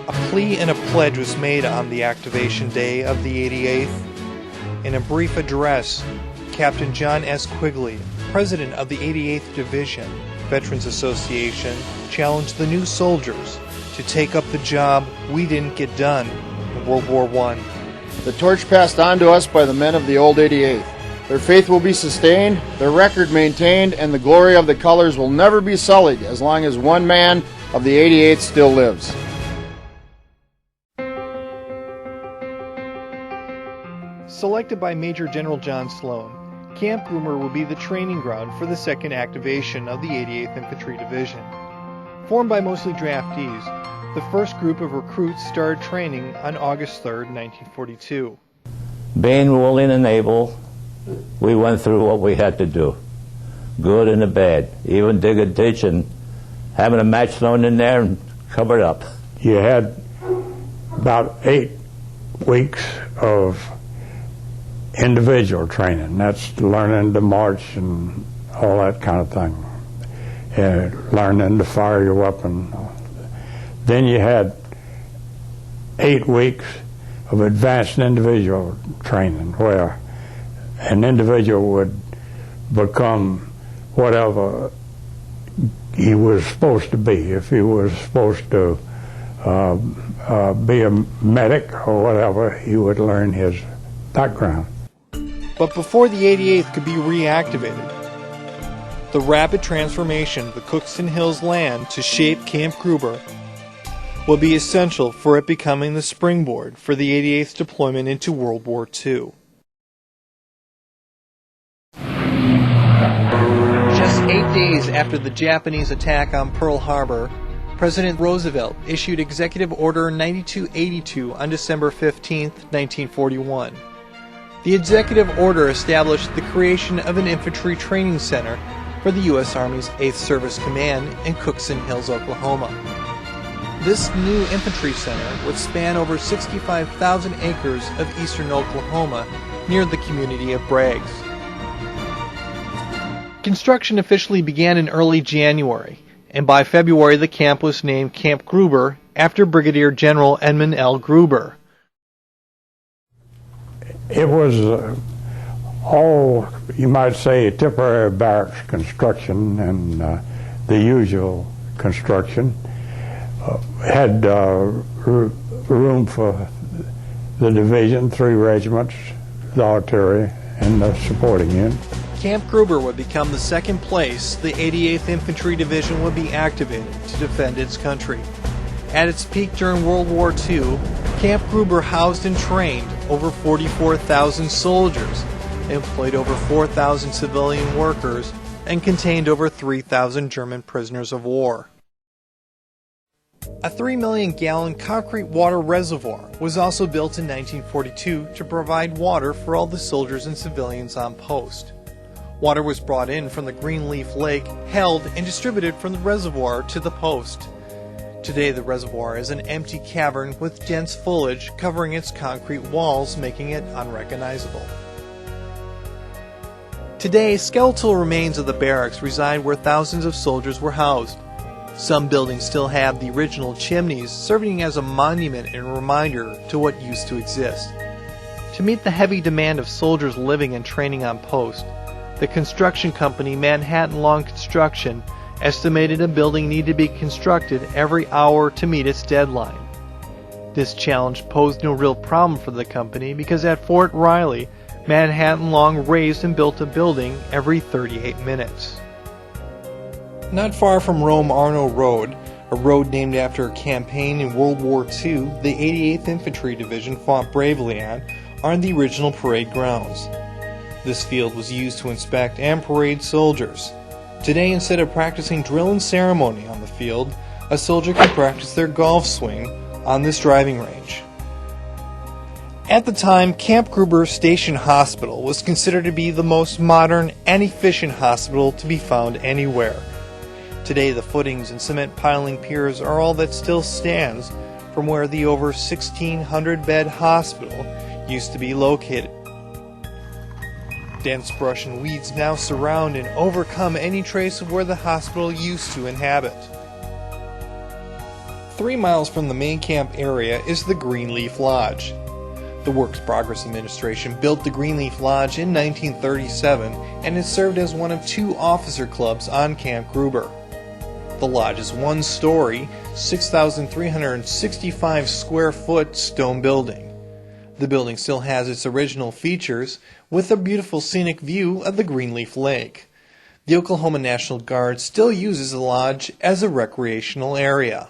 A plea and a pledge was made on the activation day of the 88th. In a brief address, Captain John S. Quigley, president of the 88th Division, Veterans Association, challenged the new soldiers to take up the job we didn't get done in World War I. The torch passed on to us by the men of the old 88th. Their faith will be sustained, their record maintained, and the glory of the colors will never be sullied as long as one man of the 88th still lives. Selected by Major General John Sloan, Camp Gruber will be the training ground for the second activation of the 88th Infantry Division. Formed by mostly draftees, the first group of recruits started training on August 3, 1942. Being willing and able, we went through what we had to do, good and the bad, even dig a ditch and having a match thrown in there and cover it up. You had about 8 weeks of individual training. That's learning to march and all that kind of thing, and learning to fire your weapon. Then you had 8 weeks of advanced individual training where an individual would become whatever he was supposed to be. If he was supposed to be a medic or whatever, he would learn his background. But before the 88th could be reactivated, the rapid transformation of the Cookson Hills land to shape Camp Gruber will be essential for it becoming the springboard for the 88th deployment into World War II. Just 8 days after the Japanese attack on Pearl Harbor, President Roosevelt issued Executive Order 9282 on December 15, 1941. The executive order established the creation of an infantry training center for the U.S. Army's 8th Service Command in Cookson Hills, Oklahoma. This new infantry center would span over 65,000 acres of eastern Oklahoma near the community of Braggs. Construction officially began in early January, and by February the camp was named Camp Gruber after Brigadier General Edmund L. Gruber. It was all, you might say, temporary barracks construction and the usual construction. Had room for the division, 3 regiments, the artillery, and the supporting unit. Camp Gruber would become the second place the 88th Infantry Division would be activated to defend its country. At its peak during World War II, Camp Gruber housed and trained over 44,000 soldiers, employed over 4,000 civilian workers, and contained over 3,000 German prisoners of war. A 3 million-gallon concrete water reservoir was also built in 1942 to provide water for all the soldiers and civilians on post. Water was brought in from the Greenleaf Lake, held and distributed from the reservoir to the post. Today the reservoir is an empty cavern with dense foliage covering its concrete walls, making it unrecognizable. Today, skeletal remains of the barracks reside where thousands of soldiers were housed. Some buildings still have the original chimneys, serving as a monument and a reminder to what used to exist. To meet the heavy demand of soldiers living and training on post, the construction company Manhattan Long Construction estimated a building needed to be constructed every hour to meet its deadline. This challenge posed no real problem for the company because at Fort Riley, Manhattan Long raised and built a building every 38 minutes. Not far from Rome-Arno Road, a road named after a campaign in World War II the 88th Infantry Division fought bravely on, are the original parade grounds. This field was used to inspect and parade soldiers. Today, instead of practicing drill and ceremony on the field, a soldier can practice their golf swing on this driving range. At the time, Camp Gruber Station Hospital was considered to be the most modern and efficient hospital to be found anywhere. Today, the footings and cement piling piers are all that still stands from where the over 1,600-bed hospital used to be located. Dense brush and weeds now surround and overcome any trace of where the hospital used to inhabit. 3 miles from the main camp area is the Greenleaf Lodge. The Works Progress Administration built the Greenleaf Lodge in 1937 and it served as one of 2 officer clubs on Camp Gruber. The lodge is 1-story, 6,365 square foot stone building. The building still has its original features with a beautiful scenic view of the Greenleaf Lake. The Oklahoma National Guard still uses the lodge as a recreational area.